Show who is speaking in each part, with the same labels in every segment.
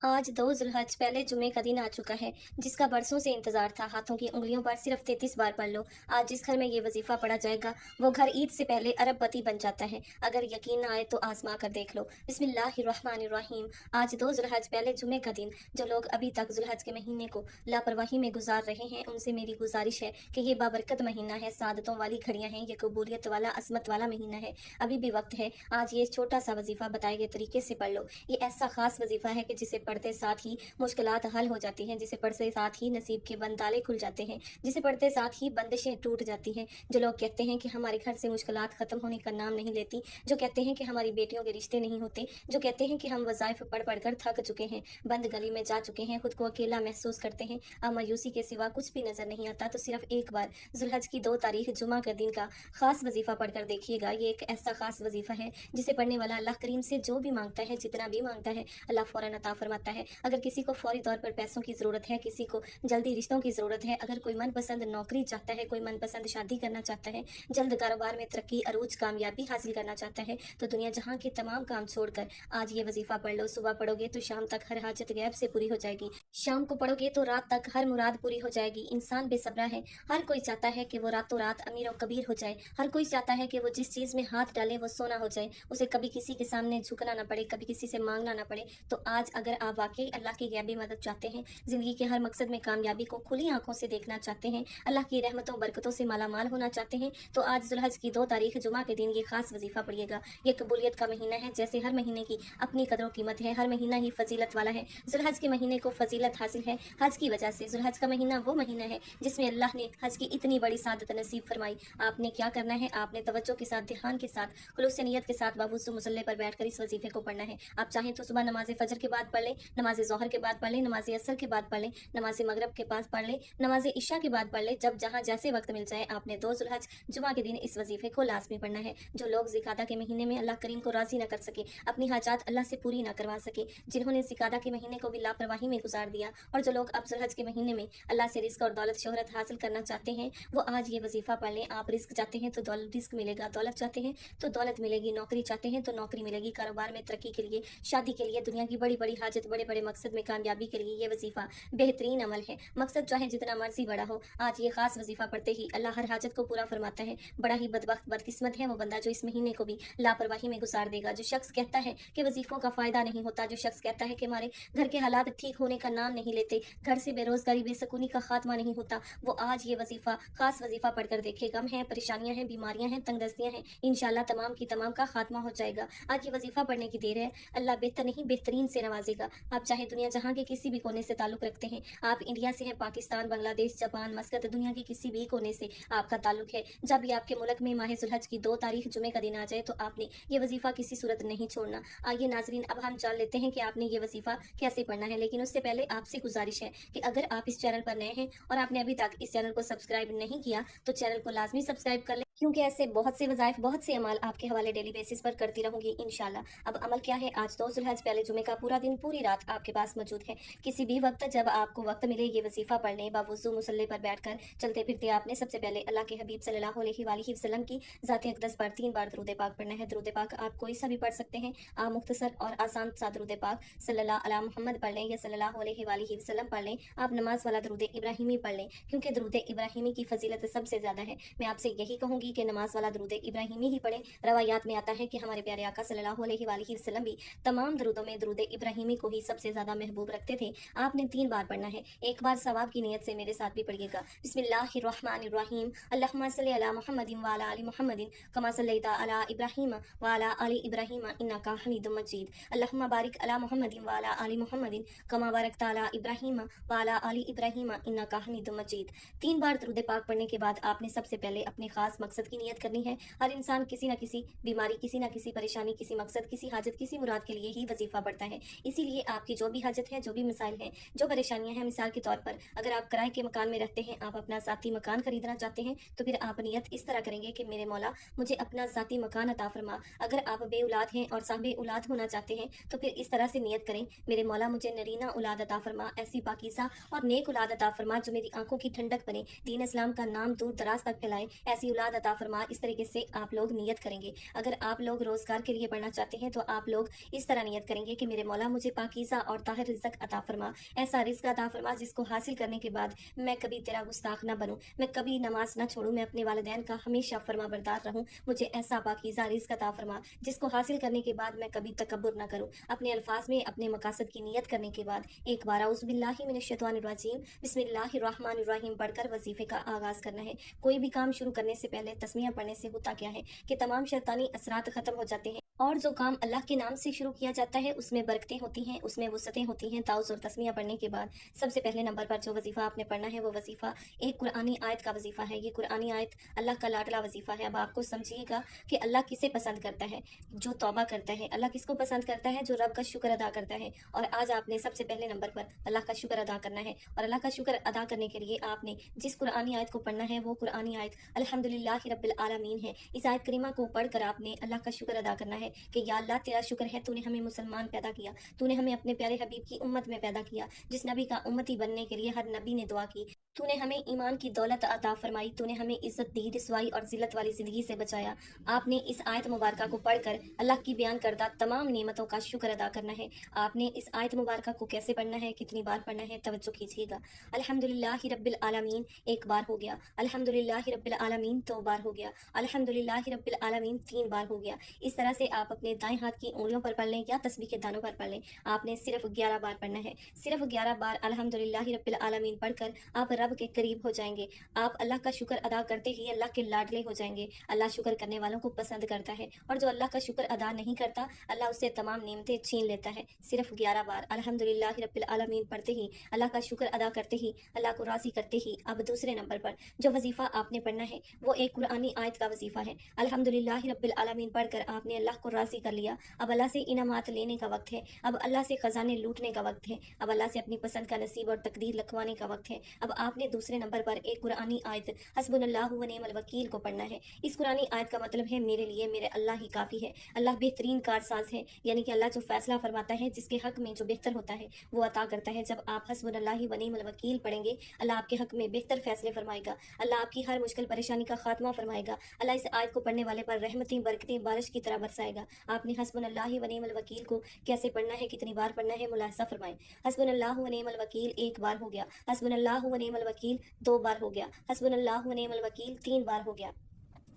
Speaker 1: आज 2 ज़ुल्हज पहले जुमे का दिन आ चुका है, जिसका बरसों से इंतज़ार था। हाथों की उंगलियों पर सिर्फ 33 बार पढ़ लो। आज जिस घर में ये वजीफ़ा पढ़ा जाएगा, वो घर ईद से पहले अरबपति बन जाता है। अगर यकीन ना आए तो आज़मा कर देख लो। बिस्मिल्लाहिर्रहमानिर्रहीम। आज 2 ज़ुल्हज पहले जुमे का दिन। जो लोग अभी तक ज़ुल्हज के महीने को लापरवाही में गुजार रहे हैं, उनसे मेरी गुजारिश है कि ये बाबरकत महीना है, सादतों वाली घड़ियाँ हैं, ये कबूलियत वाला, असमत वाला महीना है। अभी भी वक्त है। आज ये छोटा सा वजीफ़ा बताए गए तरीके से पढ़ लो। ये ऐसा खास वजीफ़ा है कि जिसे पढ़ते साथ ही मुश्किलात हल हो जाती हैं, जिसे पढ़ते साथ ही नसीब के बंद ताले खुल जाते हैं, जिसे पढ़ते साथ ही बंदिशें टूट जाती हैं। जो लोग कहते हैं कि हमारे घर से मुश्किलात ख़त्म होने का नाम नहीं लेती, जो कहते हैं कि हमारी बेटियों के रिश्ते नहीं होते, जो कहते हैं कि हम वज़ाइफ पढ़ पढ़ कर थक चुके हैं, बंद गली में जा चुके हैं, खुद को अकेला महसूस करते हैं, अब मायूसी के सिवा कुछ भी नज़र नहीं आता, तो सिर्फ एक बार ज़ुल्हज की 2 तारीख जुमा के दिन का ख़ास वजीफ़ा पढ़कर देखिएगा। ये एक ऐसा ख़ास वजीफ़ा है जिसे पढ़ने वाला अल्लाह करीम से जो भी मांगता है, जितना भी मांगता है, अल्लाह फ़ौरन अता फरमाता है। अगर किसी को फौरी तौर पर पैसों की ज़रूरत है, किसी को जल्दी रिश्तों की ज़रूरत है, अगर कोई मनपसंद नौकरी चाहता है, कोई मनपसंद शादी करना चाहता है, जल्द कारोबार में तरक्की, अरूज, कामयाबी हासिल करना चाहता है, तो दुनिया जहां के तमाम काम छोड़कर आज ये वजीफ़ा पढ़ लो। सुबह पढ़ोगे तो शाम तक हर हाजत गैब से पूरी हो जाएगी, शाम को पढ़ोगे तो रात तक हर मुराद पूरी हो जाएगी। इंसान बेसब्रा है, हर कोई चाहता है कि वो रातों रात अमीर और कबीर हो जाए, हर कोई चाहता है कि वो जिस चीज़ में हाथ डाले वो सोना हो जाए, उसे कभी किसी के सामने झुकना ना पड़े, कभी किसी से मांगना ना पड़े। तो आज अगर आप वाकई अल्लाह की गैबी मदद चाहते हैं, ज़िंदगी के हर मकसद में कामयाबी को खुली आंखों से देखना चाहते हैं, अल्लाह की रहमतों बरकतों से मालामाल होना चाहते हैं, तो आज ज़ुल्हज की 2 तारीख जुमा के दिन ये खास वजीफ़ा पढ़िएगा। ये कबूलियत का महीना है, जैसे हर महीने की अपनी कदरों कीमत है, हर महीना ही फजीलत वाला है। ज़ुल्हज के महीने को फजीलत हासिल है हज की वजह से। ज़ुल्हज का महीना वो महीना है जिसमें अल्लाह ने हज की इतनी बड़ी सादत नसीब फरमाई। आपने क्या करना है, आपने तवज्जो के साथ, ध्यान के साथ, खुलूस नियत के साथ बावुज़ू मुसल्ले पर बैठकर इस वजीफे को पढ़ना है। आप चाहें तो सुबह नमाज फजर के बाद पढ़ लें, नमाज ज़ोहर के बाद पढ़ लें, नमाज असर के बाद पढ़ लें, नमाज मगरब के पास पढ़ लें, नमाज इशा के बाद पढ़ लें, जब जहाँ जैसे वक्त मिल जाए। आपने 2 ज़ुल्हज जुमा के दिन इस वजीफे को लाजमी पढ़ना है। जो लोग ज़िकादा के महीने में अल्लाह करीम को राज़ी न कर सके, अपनी हाजात अल्लाह से पूरी न करवा सके, जिन्होंने ज़िकादा के महीने को भी लापरवाही में गुजार दिया, और जो लोग अब ज़ुल्हज के महीने में अल्लाह से रिस्क और दौलत शोहरत हासिल करना चाहते हैं, वो आज ये वजीफ़ा पढ़ लें। आप रिस्क चाहते हैं तो रिस्क मिलेगा, दौलत चाहते हैं तो दौलत मिलेगी, नौकरी चाहते हैं तो नौकरी मिलेगी, कारोबार में तरक्की के लिए, शादी के लिए, दुनिया की बड़ी बड़ी हाजत, बड़े बड़े मकसद में कामयाबी के लिए ये वजीफ़ा बेहतरीन अमल है। मकसद चाहे जितना मर्जी बड़ा हो, आज ये खास वजीफ़ा पढ़ते ही अल्लाह हर हाजत को पूरा फरमाता है। बड़ा ही बदबख्त बदकिस्मत है वो बंदा जो इस महीने को भी लापरवाही में गुजार देगा। जो शख्स कहता है कि वजीफ़ों का फ़ायदा नहीं होता, जो शख्स कहता है कि हमारे घर के हालात ठीक होने का नाम नहीं लेते, घर से बेरोज़गारी बेसकूनी का खात्मा नहीं होता, वो आज ये वजीफ़ा खास वजीफ़ा पढ़कर देखे। गम है, परेशानियां हैं, बीमारियां हैं, तंगदस्तियां हैं, इंशाल्लाह तमाम की तमाम का खात्मा हो जाएगा। आज ये वजीफ़ा पढ़ने की देर है, अल्लाह बेहतर नहीं बेहतरीन से नवाजेगा। आप चाहे दुनिया जहां के किसी भी कोने से ताल्लुक़ रखते हैं, आप इंडिया से हैं, पाकिस्तान, बांग्लादेश, जापान, मस्कत, दुनिया के किसी भी कोने से आपका ताल्लुक़ है, जब भी आपके मुल्क में माह ज़ुल्हज की 2 तारीख जुमे का दिन आ जाए, तो आपने ये वजीफ़ा किसी सूरत नहीं छोड़ना। आइए नाजरीन, अब हम जान लेते हैं कि आपने ये वजीफ़ा कैसे पढ़ना है, लेकिन उससे पहले आपसे गुजारिश है कि अगर आप इस चैनल पर नए हैं और आपने अभी तक इस चैनल को सब्सक्राइब नहीं किया, तो चैनल को लाजमी सब्सक्राइब कर लें, क्योंकि ऐसे बहुत से वज़ाइफ, बहुत से अमाल आपके हवाले डेली बेसिस पर करती रहूंगी इंशाल्लाह। अब अमल क्या है, आज 2 ज़ुल्हज पहले जुमे का पूरा दिन, पूरी रात आपके पास मौजूद है। किसी भी वक्त जब आपको वक्त मिले, ये वजीफ़ा पढ़ लें। बावुज़ू मुसल्ले पर बैठकर चलते फिरते आपने सबसे पहले अल्लाह के हबीब सल्लल्लाहु अलैहि वसल्लम की ज़ात अक़दस पर 3 बार दरूद पाक पढ़ना है। दरूद पाक आप कोई सा भी पढ़ सकते हैं, आप मुख्तसर और आसान सा दरूद पाक सल्लल्लाहु अला मुहम्मद पढ़ लें या सल्लल्लाहु अलैहि वसल्लम पढ़ लें। आप नमाज वाला दरूद इब्राहिमी पढ़ लें, क्योंकि दरूद इब्राहिमी की फजीलत सबसे ज़्यादा है। मैं आपसे यही कहूँगी कि नमाज वाला दरूद इब्राहिमी ही पढ़ें। रवायात में आता है कि हमारे प्यारे आका सल्लल्लाहु अलैहि वसल्लम भी तमाम दरूदों में दरूद इब्राहिमी को ही सबसे ज़्यादा महबूब रखते थे। आपने 3 बार पढ़ना है, एक बार सवाब की नीयत से मेरे साथ भी पढ़िएगा। बिस्मिल्लाहिर्रहमानिर्रहीम। अल्लाहुम्मा सल्लि अला मुहम्मदिन व अला आलि मुहम्मदिन कमा सल्लैता अला इब्राहीम व अला आलि इब्राहीम इन्नका हमीदुम मजीद। अल्लाहुम्मा बारिक अला मुहम्मदिन व अला आलि मुहम्मदिन कमा बारकता अला इब्राहीम व अला आलि इब्राहीम इन्नका हमीदुम मजीद। 3 बार दरूद पाक पढ़ने के बाद आपने सबसे पहले अपने खास मकसद की नियत करनी है। हर इंसान किसी न किसी बीमारी, किसी न किसी परेशानी, किसी मकसद, किसी हाजत, किसी मुराद के लिए ही वजीफा पढ़ता है। इसीलिए आपकी जो भी हाजत है, जो भी मसाइल हैं, जो परेशानियां हैं, मिसाल के तौर पर अगर आप किराए के मकान में रहते हैं, आप अपना ज़ाती मकान खरीदना चाहते हैं, तो फिर आप नियत इस तरह करेंगे कि मेरे मौला मुझे अपना ज़ाती मकान अता फरमा। अगर आप बे औलाद हैं और साहिबे औलाद होना चाहते हैं, तो फिर इस तरह से नियत करें, मेरे मौला मुझे नरीना औलाद अता फरमा, ऐसी पाकीज़ा और नेक औलाद अता फरमा जो मेरी आंखों की ठंडक बने, दीन इस्लाम का नाम दूर दराज तक फैलाए, ऐसी औलाद अता फरमा। इस तरीके से आप लोग नियत करेंगे। अगर आप लोग रोजगार के लिए पढ़ना चाहते हैं तो आप लोग इस तरह नियत करेंगे कि मेरे मौला मुझे पाकीज़ा और ताहिर रिज़्क अता फरमा, ऐसा रिज़्क अता फरमा जिसको हासिल करने के बाद मैं कभी तेरा गुस्ताख ना बनूं, मैं कभी नमाज ना छोड़ूं, मैं अपने वालिदैन का हमेशा फरमा बरदार रहूं। मुझे ऐसा पाकीज़ा रिज़्क अता फरमा जिसको हासिल करने के बाद मैं कभी तकब्बुर ना करूं। अपने अल्फाज में अपने मकासद की नियत करने के बाद एक बार औज़ु बिल्लाहि मिनश शैतानिर रजीम बिस्मिल्लाहिर रहमानिर रहीम पढ़कर वजीफे का आगाज करना है। कोई भी काम शुरू करने से पहले तस्मीया पढ़ने से होता क्या है कि तमाम शैतानी असरात खत्म हो जाते हैं, और जो काम अल्लाह के नाम से शुरू किया जाता है उसमें बरकतें होती हैं, उसमें वुसअतें होती हैं। ताउज़ और तस्मीया पढ़ने के बाद सबसे पहले नंबर पर जो वजीफा आपने पढ़ना है वो वजीफा एक कुरानी आयत का वजीफा है। ये कुरानी आयत अल्लाह का लाडला वजीफा है। अब आपको समझिएगा कि अल्लाह किसे पसंद करता है, जो तौबा करता है। अल्लाह किसको पसंद करता है, जो रब का शुक्र अदा करता है। और आज आपने सबसे पहले नंबर पर अल्लाह का शुक्र अदा करना है, और अल्लाह का शुक्र अदा करने के लिए आपने जिस कुरानी आयत को पढ़ना है वो कुरानी आयत अल्हम्दुलिल्लाहि रब्बिल आलमीन है। इस आयत करीमा को पढ़कर आपने अल्लाह का शुक्र अदा करना है कि या अल्लाह तेरा शुक्र है, तूने हमें मुसलमान पैदा किया, तूने हमें अपने प्यारे हबीब की उम्मत में पैदा किया, जिस नबी का उम्मती बनने के लिए हर नबी ने दुआ की। तूने हमें ईमान की दौलत अता फरमाई, तूने हमें इज्जत दी, रिसवाई और जिल्लत वाली जिंदगी से बचाया। आपने इस आयत मुबारका को पढ़कर अल्लाह की बयान करदा तमाम नेमतों का शुक्र अदा करना है। आपने इस आयत मुबारका को कैसे पढ़ना है, कितनी बार पढ़ना है, तवज्जो कीजिएगा। अल्हम्दुलिल्लाहि रब्बिल आलमीन एक बार हो गया, अल्हम्दुलिल्लाहि रब्बिल आलमीन दो बार हो गया, अल्हम्दुलिल्लाहि रब्बिल आलमीन तीन बार हो गया। इस तरह से आप अपने दाएं हाथ की उंगलियों पर पढ़ लें या तस्बीह के दानों पर पढ़ लें। आपने सिर्फ 11 बार पढ़ना है। सिर्फ 11 बार अल्हम्दुलिल्लाहि रब्बिल आलमीन पढ़कर आप रब के करीब हो जाएंगे। आप अल्लाह का शुक्र अदा करते ही अल्लाह के लाडले हो जाएंगे। अल्लाह शुक्र करने वालों को पसंद करता है, और जो अल्लाह का शुक्र अदा नहीं करता अल्लाह उससे तमाम नेमतें छीन लेता है। सिर्फ 11 बार अल्हम्दुलिल्लाहि रब्बिल आलमीन पढ़ते ही, अल्लाह का शुक्र अदा करते ही, अल्लाह को राज़ी करते ही, अब दूसरे नंबर पर जो वजीफा आपने पढ़ना है वो एक कुरानी आयत का वजीफा है। अल्हम्दुलिल्लाहि रब्बिल आलमीन पढ़कर आपने अल्लाह को राज़ी कर लिया। अब अल्लाह से इनामात लेने का वक्त है, अब अल्लाह से खजाने लूटने का वक्त है, अब अल्लाह से अपनी पसंद का नसीब और तकदीर लिखवाने का वक्त है। अब आपने दूसरे नंबर पर एक कुरानी आयत हस्बुनल्लाहु व निअमल वकील को पढ़ना है। इस कुरानी आयत का मतलब है मेरे लिए मेरे अल्लाह ही काफ़ी है। अल्लाह बेहतरीन कारसाज है, यानी कि अल्लाह जो फैसला फरमाता है, जिसके हक में जो बेहतर होता है वो अता करता है। जब आप हस्बुनल्लाहि व निअमल वकील पढ़ेंगे अल्लाह आपके हक में बेहतर फैसले फरमाएगा, अल्लाह आपकी हर मुश्किल परेशानी का खात्मा फरमाएगा। अल्लाह इस आयत को पढ़ने वाले पर रहमतें बरकतें बारिश की तरह बरसाएगा। आपने हस्बुनल्लाहि व निअमल वकील को कैसे पढ़ना है, कितनी बार पढ़ना है, मुलाहिजा फरमाएं। हस्बुनल्लाहु व निअमल वकील एक बार हो गया, हस्बुनल्लाहु व निअमल वकील दो बार हो गया, हस्बुनल्लाहु व निअमल वकील तीन बार हो गया।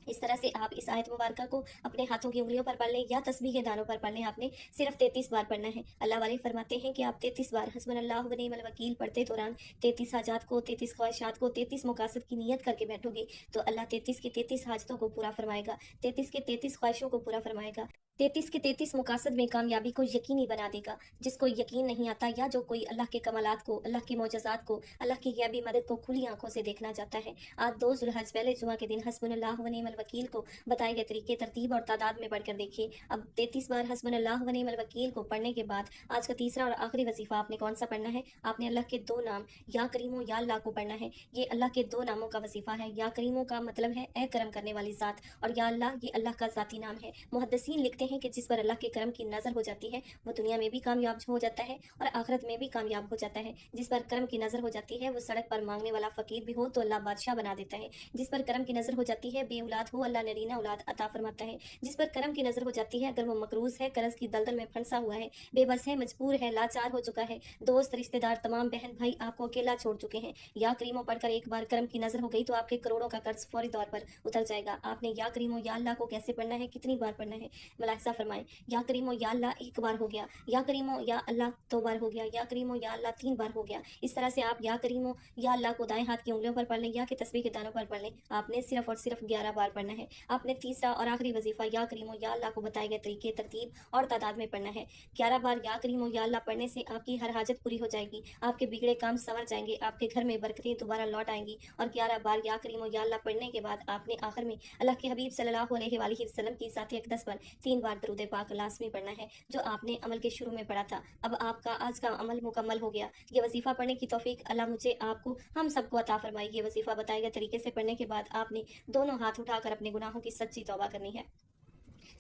Speaker 1: इस तरह से आप इस आयत मुबारका को अपने हाथों की उंगलियों पर पढ़ लें या तस्बीह के दानों पर पढ़ लें। आपने सिर्फ 33 बार पढ़ना है। अल्लाह वाले फरमाते हैं कि आप 33 बार हस्बुनल्लाहु व निअमल वकील पढ़ते दौरान 33 हाजात को, 33 ख्वाहिशात को, 33 मकासद की नियत करके बैठोगे तो अल्लाह 33 की 33 हाजतों को पूरा फरमाएगा, 33 की 33 ख्वाहिशों को पूरा फरमाएगा, 33 के 33 मुकासद में कामयाबी को यकीनी बना देगा। जिसको यकीन नहीं आता या जो कोई अल्लाह के कमालात को, अल्लाह के मौजज़ात को, अल्लाह की गैबी मदद को खुली आंखों से देखना चाहता है, आज 2 ज़ुल्हज पहले जुमा के दिन हस्बुनल्लाहु व निअमल वकील को बताए गए तरीके, तरतीब और तादाद में पढ़कर देखिए। अब 33 बार हस्बुनल्लाहु व निअमल वकील को पढ़ने के बाद आज का तीसरा और आखिरी वजीफा आपने कौन सा पढ़ना है? आपने अल्लाह के 2 नाम या करीमो या अल्लाह को पढ़ना है। ये अल्लाह के 2 नामों का वजीफा है। या करीमो का मतलब है ए करम करने वाली ज़ात, और या अल्लाह ये अल्लाह का ज़ाती नाम है। मुहद्दिसीन लिखते हैं कि जिस पर अल्लाह के करम की नज़र हो जाती है वो दुनिया में भी कामयाब हो जाता है और आखिरत में भी कामयाब हो जाता है। जिस पर करम की नज़र हो जाती है वो सड़क पर मांगने वाला फ़कीर भी हो तो अल्लाह बादशाह बना देता है। जिस पर करम की नज़र हो जाती है बे औलाद हो, अल्लाह नरीना औलाद अता फरमाता है। जिस पर करम की नज़र हो जाती है अगर वो मकरूज़ है, कर्ज की दलदल में फंसा हुआ है, बेबस है, मजबूर है, लाचार हो चुका है, दोस्त रिश्तेदार तमाम बहन भाई आपको अकेला छोड़ चुके हैं, या करीमों पढ़कर एक बार करम की नज़र हो गई तो आपके करोड़ों का कर्ज फौरी तौर पर उतर जाएगा। आपने या करीमो या अल्लाह को कैसे पढ़ना है, कितनी बार पढ़ना है, मुलाहिजा फरमाएं। या करीमो या अल्लाह एक बार हो गया, या करीमो या अल्लाह 2 बार हो गया, या करीमो या अल्लाह 3 बार हो गया। इस तरह से आप या करीमो या अल्लाह को दाएं हाथ की उंगलियों पर पढ़ लें या कि तस्बीह के दानों पर पढ़ लें। आपने सिर्फ और सिर्फ 11 बार पढ़ना है। आपने तीसरा और आखिरी वजीफा या करीमो या अल्लाह को बताए गए तरीके, तरतीब और तादाद में पढ़ना है। 11 बार या करीमो या अल्लाह पढ़ने से आपकी हर हाजत पूरी हो जाएगी, आपके बिगड़े काम संवर जाएंगे, आपके घर में बरकतें दोबारा लौट आएंगी। और 11 बार या करीमो या अल्लाह पढ़ने के बाद आपने आखिर में अल्लाह के हबीब सल्लल्लाहु अलैहि वसल्लम की ज़ात अक़दस पर 3 बार दरूद पाक लाज़मी पढ़ना है, जो आपने अमल के शुरू में पढ़ा था। अब आपका आज का अमल मुकम्मल हो गया। ये वजीफा पढ़ने की तौफीक अल्लाह मुझे, आपको, हम सबको अता फरमाए। ये वजीफा बताए गए तरीके से पढ़ने के बाद आपने दोनों हाथ उठाकर अपने गुनाहों की सच्ची तौबा करनी है।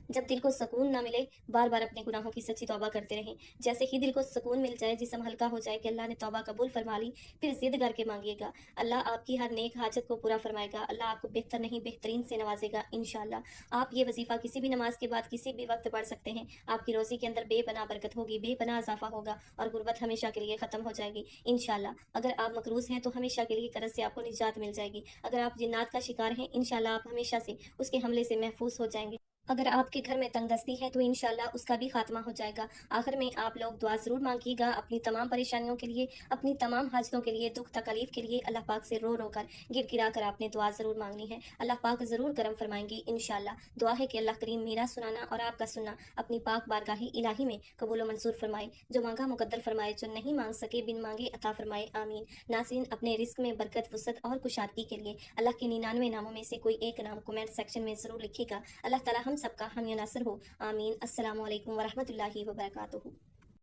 Speaker 1: जब दिल को सुकून ना मिले, बार बार अपने गुनाहों की सच्ची तौबा करते रहें। जैसे ही दिल को सुकून मिल जाए, जिस्म हल्का हो जाए कि अल्लाह ने तौबा कबूल फरमा ली, फिर जिद करके मांगिएगा। अल्लाह आपकी हर नेक हाजत को पूरा फरमाएगा। अल्लाह आपको बेहतर नहीं बेहतरीन से नवाजेगा इंशाल्लाह। आप ये वजीफा किसी भी नमाज के बाद किसी भी वक्त पढ़ सकते हैं। आपकी रोजी के अंदर बेपनाह बरकत होगी, बेपनाह इजाफा होगा और गुर्बत हमेशा के लिए खत्म हो जाएगी इंशाल्लाह। अगर आप मकरूज हैं तो हमेशा के लिए कर्ज से आपको निजात मिल जाएगी। अगर आप जिन्नात का शिकार हैं, इंशाल्लाह आप हमेशा से उसके हमले से महफूज हो जाएंगे। अगर आपके घर में तंगदस्ती है तो इंशाल्लाह उसका भी खात्मा हो जाएगा। आखिर में आप लोग दुआ ज़रूर मांगिएगा अपनी तमाम परेशानियों के लिए, अपनी तमाम हाजतों के लिए, दुख तकलीफ के लिए। अल्लाह पाक से रो रो कर, गिर गिरा कर आपने दुआ ज़रूर मांगनी है। अल्लाह पाक ज़रूर करम फरमाएंगे इंशाल्लाह। दुआ है कि अल्लाह करीम मेरा सुनाना और आपका सुनना अपनी पाक बारगाह इलाही में कबूल व मंजूर फरमाए। जो मांगा मुकद्दर फरमाए, जो नहीं मांग सके बिन मांगे अता फरमाए, आमीन। नाज़रीन, अपने रिस्क में बरकत, वसअत और कुशादगी के लिए अल्लाह के 99 नामों में से कोई एक नाम कमेंट सेक्शन में ज़रूर लिखिएगा। अल्लाह ताला हम सबका हम नासिर हो, आमीन। अस्सलामु अलैकुम वरहमतुल्लाहि वबरकातुहू।